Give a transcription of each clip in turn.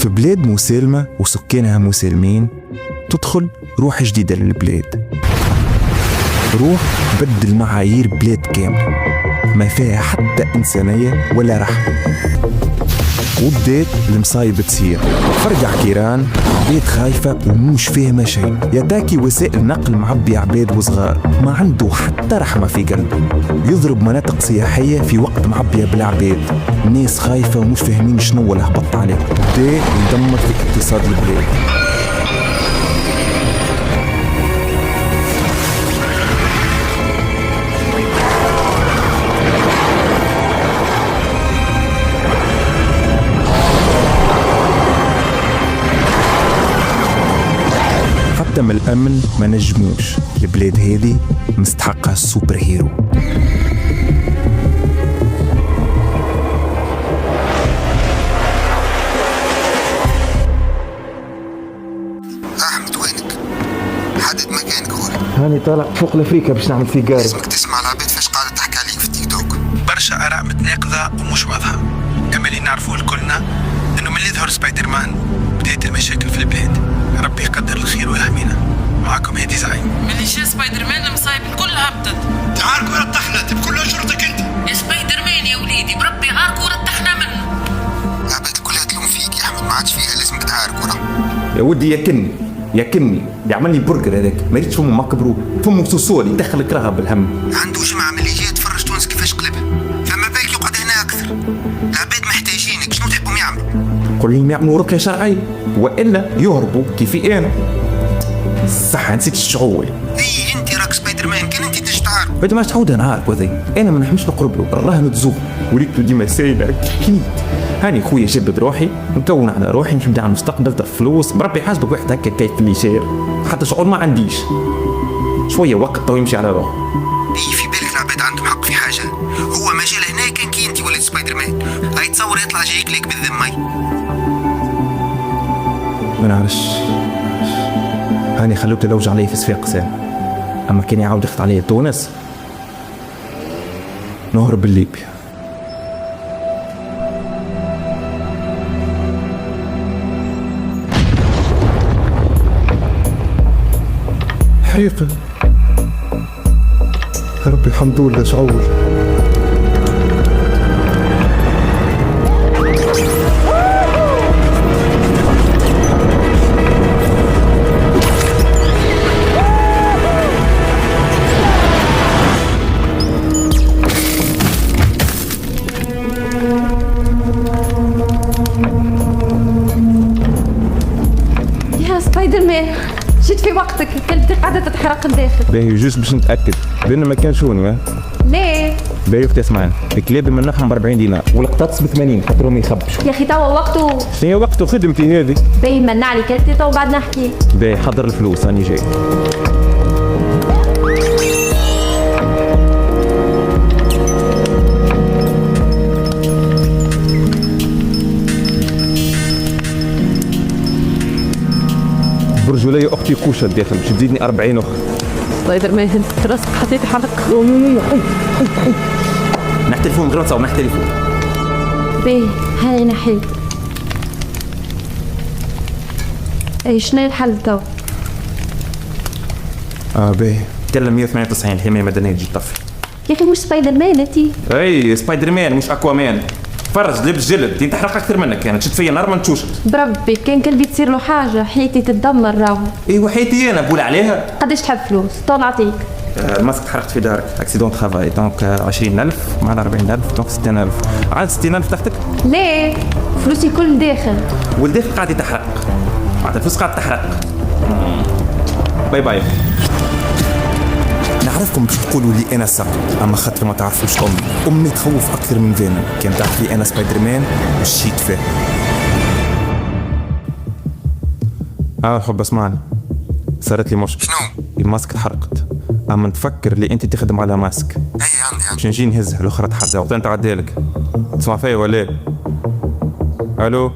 في بلاد مسالمة وسكانها مسالمين تدخل روح جديدة للبلاد، روح بدل معايير بلاد كاملة ما فيها حتى إنسانية ولا رحمة. وبدات المصايب تصير، فرقع كيران، عبيد خايفة ومش فاهمة شيء، يتاكي وسائل نقل معبي عبيد وصغار ما عنده حتى رحمة في قلبه، يضرب مناطق سياحية في وقت معبية بالعبيد، الناس خايفة ومش فاهمين شنو اللي هبط عليه، بدا يدمر في اقتصاد البلاد. حتى من الأمن ما نجموش، البلاد هذه مستحقها السوبر هيرو. أحمد وينك؟ حدد مكانك هون. هاني طالع فوق الأفريقيا باش نعمل سيجارة. لازمك تسمع العباد فاش قاعدة تحكي عليك في التيك توك. برشا آراء متناقضة ومش واضحة، أما اللي نعرفوه الكلنا إنه من اللي ظهر سبايدر مان بداية المشاكل في البلاد. ربي يقدر الخير ويحمينا. معكم هادي زعيم. من اللي جا سبايدر مان المصايب الكل هبطت. تعاركوا رتحنا بكل أجرتك أنت. يا سبايدر مان يا وليدي بربي عاركوا رتحنا منه. العباد الكلها تلوم فيك يا أحمد، ما عادش فيها لازمك تعارك ورا. يا ودي يا كني اللي عمل لي برجر هذاك ما ريتش فمه مكبرو فمه سوسول يدخلك رغب بالهم. عنده جمع عمليات فرج تونس كيفاش قلبها، فما بالك يقعد هنا أكثر. العباد محتاجينك، شنو تحبهم يعملوا؟ قول لهم يعملوا رقية شرعية وإلا يهربوا كيفي أنا. صح نسيت الشعور. إيه أنت راك سبايدر مان، كان أنت تجي تعارك. بعد ما تعود نعارك وذي أنا ما نحمش نقرب له، راه نتزوق وليكتو ديما سايلة كيد. هاني خويا جبد روحي نكون على روحي نمشي نبدا على المستقبل نلقى فلوس بربي حاسبك واحد هكا كيف اللي شاير حتى شعور ما عنديش شويه وقت تو يمشي على روحه. إيه في بالك العباد عندهم حق في حاجة، هو ما جا لهنا كان كي أنت وليت سبايدر مان، هاي تصور يطلع جايك ليك بالذمة. ما نعرفش هاني خلوته لوج علي في صفاق سام، اما كان يعاود يخط علي تونس نهرب لليبيا. حقيقة ربي الحمد لله شعور. يا سبايدر مان جيت في وقتك، كنت قاعدة تتحرق الداخل. باهي جوست باش نتأكد لأن ما كانش هون. ليه؟ باهي اختي اسمعنا، الكلاب منحهم ب 40 دينار والقطاطس ب 80 خاطرهم يخبشوا. يا أخي توا وقته. هي وقته خدمتي هذه. باهي منع عليك كلتي توا بعد نحكي. باهي حضر الفلوس راني جاي. برجولية أختي كوشة الداخل باش تزيدني 40 أخرى. سبايدر مان راسك حطيت حلق. نحتلفون من غير ما تصور نحتلفون. باهي هاي نحيت. اي شنو الحل تو؟ باهي تكلم 198 الحماية المدنية تجي تطفي. يا أخي مش سبايدر مان أنتي. اي سبايدر مان مش أكوا مان. فرج لبس جلد انت تحرق اكثر منك كانت شد فيا نار ما نتشوشت. بربي كان كلبي تصير له حاجه حياتي تتدمر راهو. ايوا حياتي انا بقول عليها. قداش تحب فلوس؟ تو نعطيك. الماسك حرقت في دارك اكسيدون ترافاي دونك 20,000 مع 40,000 دونك 60,000. عاد 60,000 تحتك؟ ليه؟ فلوسي كل داخل. والداخل قاعد يتحرق معناتها الفلوس قاعد تحرق. باي باي. نعرفكم باش تقولوا لي انا ساق اما خاطر ما تعرفوش امي تخوف اكثر من فينوم. كان تعرف لي انا سبايدر مان مشيت فيه. حب اسمعني صارت لي مشكله. شنو؟ الماسك تحرقت اما نتفكر اللي انت تخدم على ماسك. أي عندي باش نجي نهزها الاخرى تحدى وقت تعدالك. تسمع فيا ولا؟ الو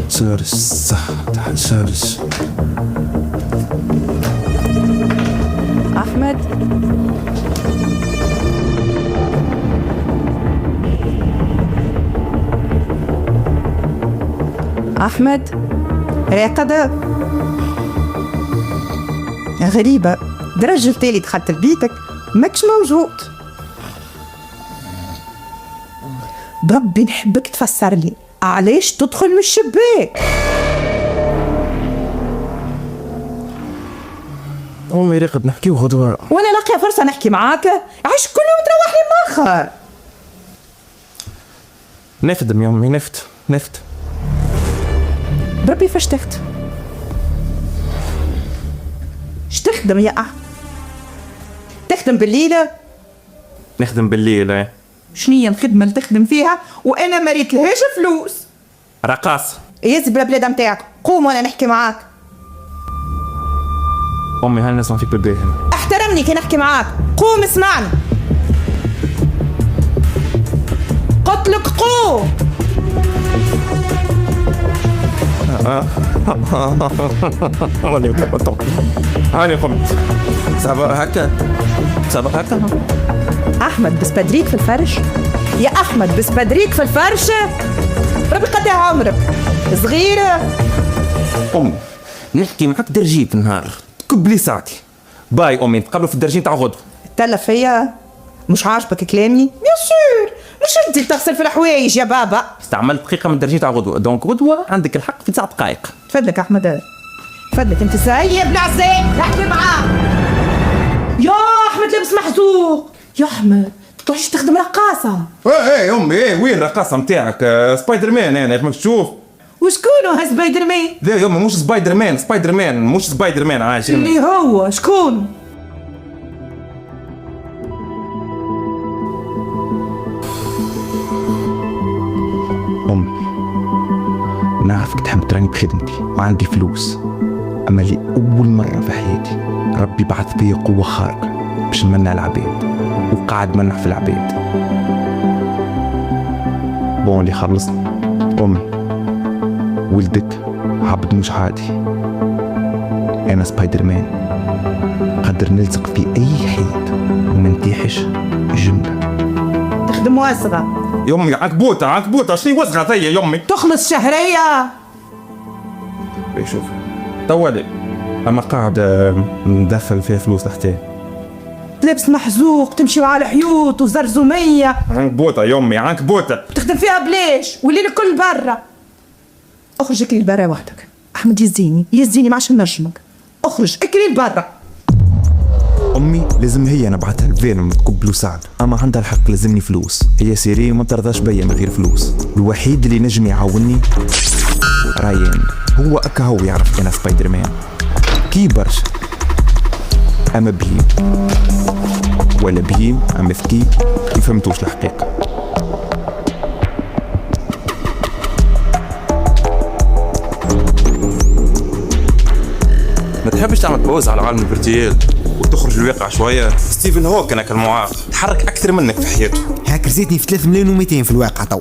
سارج صح تحت سارج. أحمد أحمد راقدة غريبة، درجة تالي دخلت لبيتك ماكش موجود. بربي نحبك تفسر لي علاش تدخل من الشباك. أمي راقد نحكيو غدوة. وانا لاقيه فرصه نحكي معاك، عايش كل يوم تروح لي مؤخر. نخدم يا أمي، نفت. بربي فاش تخدم؟ اش تخدم يا تخدم بالليلة؟ نخدم بالليل. ايه شنية الخدمة اللي تخدم فيها وانا ما ريتلهاش فلوس؟ رقاص. يزي بلا بلاد متاعك، قوم وانا نحكي معاك. أمي هل نسمع فيك بالبيت؟ احترمني كي نحكي معاك، قوم اسمعني. قتلك قوم. هاني قمت. سابق هكا. احمد بسبدريك في الفرش يا احمد، بسبدريك في الفرش. ربي قد عمرك صغيرة. أمي نحكي معك درجي في النهار تكب لي ساعتي. باي أمي، نتقابلوا في الدرجين تاع غدوة. تلا فيا مش عاجبك كلامي؟ بيان سور، مش انت تغسل في الحوايج يا بابا. استعملت دقيقة من الدرجين تاع غدوة، دونك غدوة عندك الحق في 9 دقائق. تفضلك احمد، تفضلك انت سايب العزيز احكي معاه. يا احمد لابس محزوق يا احمد، تروحش تخدم رقاصة. ايه أمي، وين الرقاصة متاعك؟ سبايدر مان أنا ما تشوف. وشكونه ها سبايدر مان؟ لا يا أمي مش سبايدر مان مش سبايدر مان عايش. اللي هو شكون؟ أمي نعرفك تحب تراني بخدمتي وعندي فلوس، أما لي أول مرة في حياتي ربي بعث بي قوة خارقة باش نمنع العباد، وقاعد منع في العباد. بون اللي خلصني أمي، ولدك عبد مش عادي. أنا سبايدر مان، قدر نلزق في أي حيط ومنتيحش جملة. تخدم واسغة يمي عنكبوتة شنو وسخة ثيا يمي؟ تخلص شهرية. شوف طولي، أما قاعد ندفل فيها فلوس تحتيه. لابس محزوق تمشي على حيوط وزرزومية. عنكبوتة يمي، عنكبوتة تخدم فيها بليش والليل الكل برا. اخرج اكلي لبرا وحدك. احمد يزيني ما عادش نرجمك. اخرج اكلي لبرا. أمي لازم هي نبعثها الفيلم تقبلو سعد، أما عندها الحق لازمني فلوس. هي سيري وما ترضاش بيا من غير فلوس. الوحيد اللي نجم يعاوني رايان، هو أكا هو يعرف أنا سبايدر مان كي برشا. أما بهيم ولا بهيم أما ذكي مفهمتوش الحقيقة. ما تحبش تعمل بوز على عالم الفيرتيال وتخرج الواقع شوية؟ ستيفن هوكن هكا المعاق تحرك أكثر منك في حياته. هاك رزيتني في 3,200,000 في الواقع تو.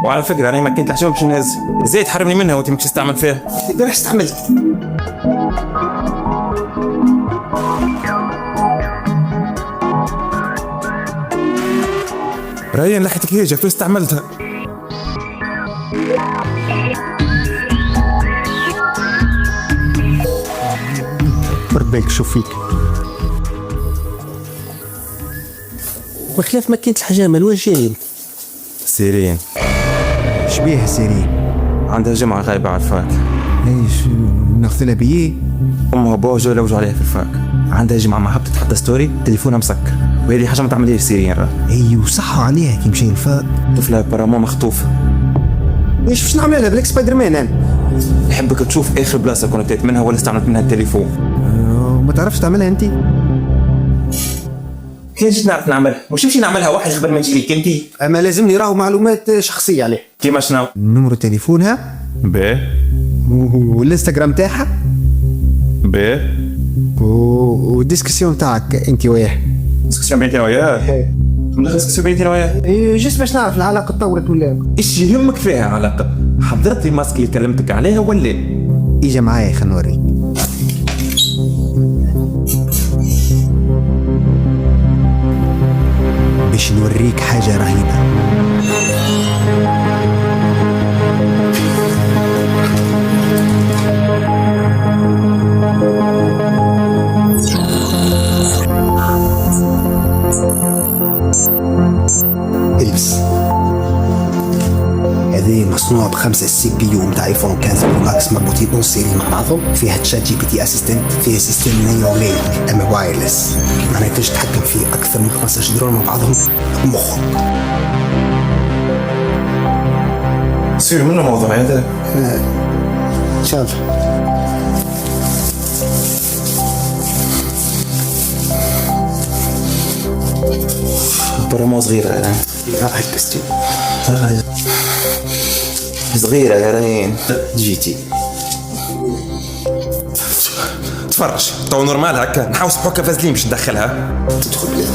وعلى فكرة أنا ما كنت الحشوة باش نهز، إزاي تحرمني منها وأنت ماكش تستعمل فيها؟ راح استعملت. ريان لحيتك هيجة كيف استعملتها؟ بربيك شوف فيك. وخلاف ما كانت الحجامة الواش جاي؟ سيرين شبيه سيرين؟ عندها جمعة غايبة على الفاك. ايش نغسلها بيه؟ أمها وبوها جو لوجوا عليها في الفاك. عندها جمعة ما حبت تحط ستوري تليفونها مسكر، وهذه حاجة ما تعملهاش سيرين. راه ايوه صحوا عليها كي مشي الفاك. طفلة برامو مخطوفة. ايش باش نعمل لها بلاك سبايدر مان انا؟ نحبك تشوف آخر بلاصة كونتيت منها ولا استعملت منها التليفون. ما تعرفش تعملها انت؟ كيفاش نعرف نعملها؟ مش نمشي نعملها واحد قبل ما نجيك انتي. اما لازمني راهو معلومات شخصيه عليه. كيما شنو؟ نمرو تليفونها باهي والانستغرام تاعها باهي والديسكسيون تاعك انت وياه. ديسكسيون بينتي وياه؟ ديسكسيون بينتي وياه؟ جست باش نعرف العلاقه تطورت ولا ايش يهمك فيها علاقة؟ حضرتي ماسك اللي كلمتك عليها ولا؟ اجا معايا خلينا نوريك. باش نوريك حاجه رهيبه. البس. هذه مصنوع ب5 CPU متاع ايفون 15 برو ماكس مربوطين اون سيري مع بعضهم. فيها تشات جي بي تي اسيستنت، فيها سيستم نيورال اما وايرلس، معناها تقدر تتحكم في اكثر من 15 زرار مع بعضهم بمخك. يصير منه موضوع هذا ان شاء الله. برمو صغيرة أنا هاي بس صغيرة يا رين جيتي تفرج تو نورمال هكا نحاوس بحكة فازلين باش ندخلها تدخل بلاد.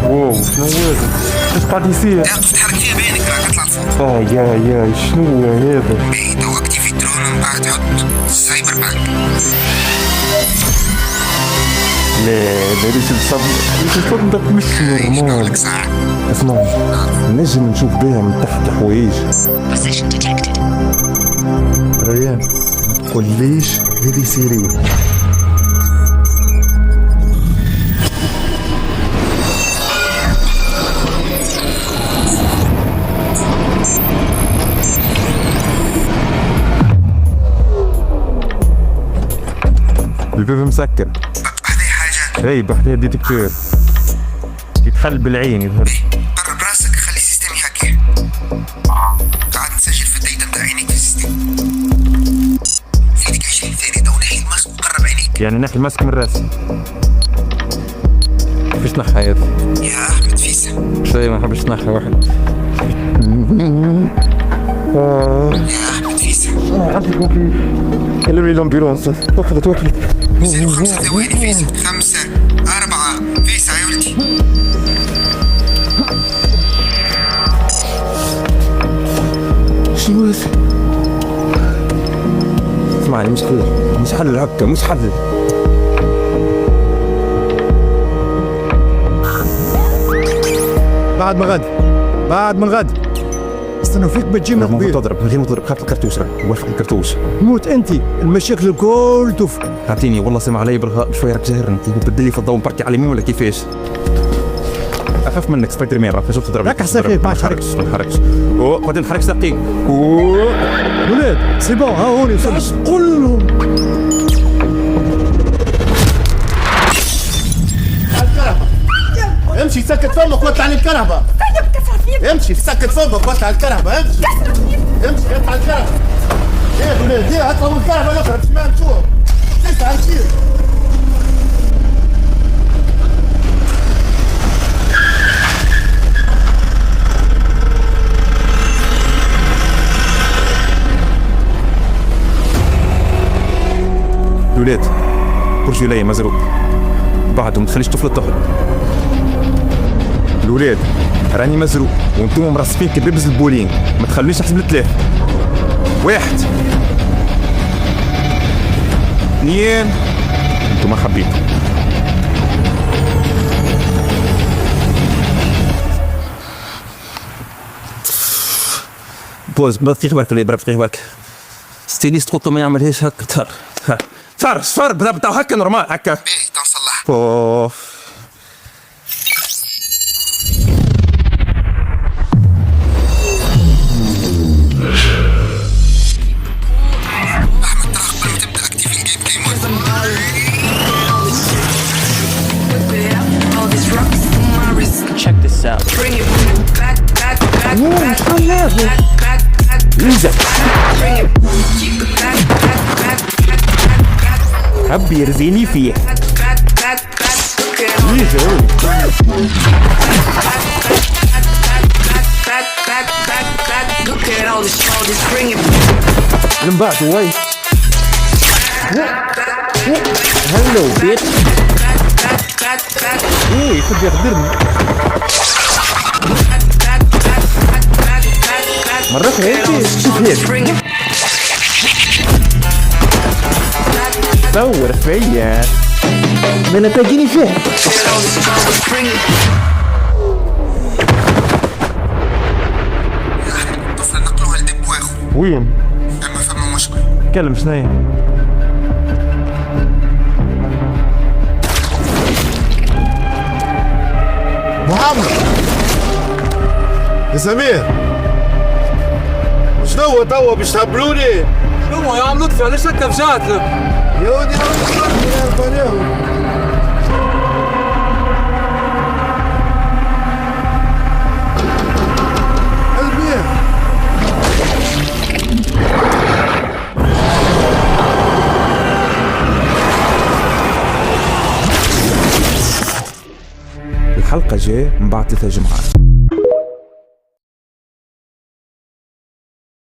واو شنو هذا؟ ايش قاعد يصير؟ تتحرك فيها بعينك راك تطلع لفوق. يا شنو هذا؟ تو اكتيفي درون ومن بعد تحط سايبر بانك. لا ليش تصدق مش نورمال. اسمع نجم نشوف بيها من تحت الحوايج. ريان قول ليش هذه سيرية. الباب مسكر. هذه حاجة. اي بحثها ديتكتور يتحل بالعين يظهر. قرب راسك خلي السيستم يحكي. قاعد نسجل في الداتا بتاع عينيك في السيستم. فيدك 20 ثانية تو نحي الماسك وقرب عينيك. يعني نحي الماسك من راسي. كيفاش نحي هذا؟ يا أحمد فيسا. شوي ما نحبش نحي واحد. يا أحمد فيسا. عندكم كيف؟ كلموا لي الأمبيولانس. توكلت 5 ثواني فيسا. 5 4 فيسا يا ولدي. شنو هذا؟ اسمعني مش حل هكا مش حل. بعد من غد استنوا فيك بتجي من المفروض قبيل. تضرب من غير ما تضرب خاف الكرتوش وقف الكرتوش. موت انت المشاكل الكل توفى. اعطيني والله سمع علي بالغاء شوي راك جاهرني بدل لي في الضوء مبركي على اليمين ولا كيفاش؟ اخاف منك سبايدر مان راك شوف تضرب. راك حسافي ما نحركش او بعدين نحركش دقيق. ولاد سي بون ها هوني قول لهم امشي سكت فمك واطلع على الكرهبة. امشي سكت فمك واطلع على الكرهبة. امشي اطلع على الكرهبة. ايه ولاد ايه اطلع من الكرهبة الاخرى باش ما نشوف. تسعى نشير. الولاد برج لي مزروق بعدهم تخليش طفل تهرب. الولاد راني مزروق وانتم مرصفين كبيبز البولينج ما تخلونيش نحسب ل3. 1 2 انتم ما حبيتوا. بوز ما تخيخ بالك اللي برا بالك ستيليست تقول ما يعملهاش هكا. صار بدا هكا نورمال هكا. ايه تو نصلح. اوف احمد ترى قبل ما تبدا اكتيف الجيم بلاي مود. Check this out. Bring it back. حب يرزيني فيه. من بعد واي هلو بيت ايه يحب يخدرني مرات هيك شوف هيك تصور فيا ما انا تلاقيني فيه. Bring it. الطفل نقلوها لدب واخو، وين؟ اما فما مشكل. تكلم شنيا؟ محمد يا سمير، شنو توا باش تهبلوني؟ شنو يا عم لطفي علاش هكا فجعت لك؟ يا ودي يا الحلقة جاي من بعد 3 جمعات.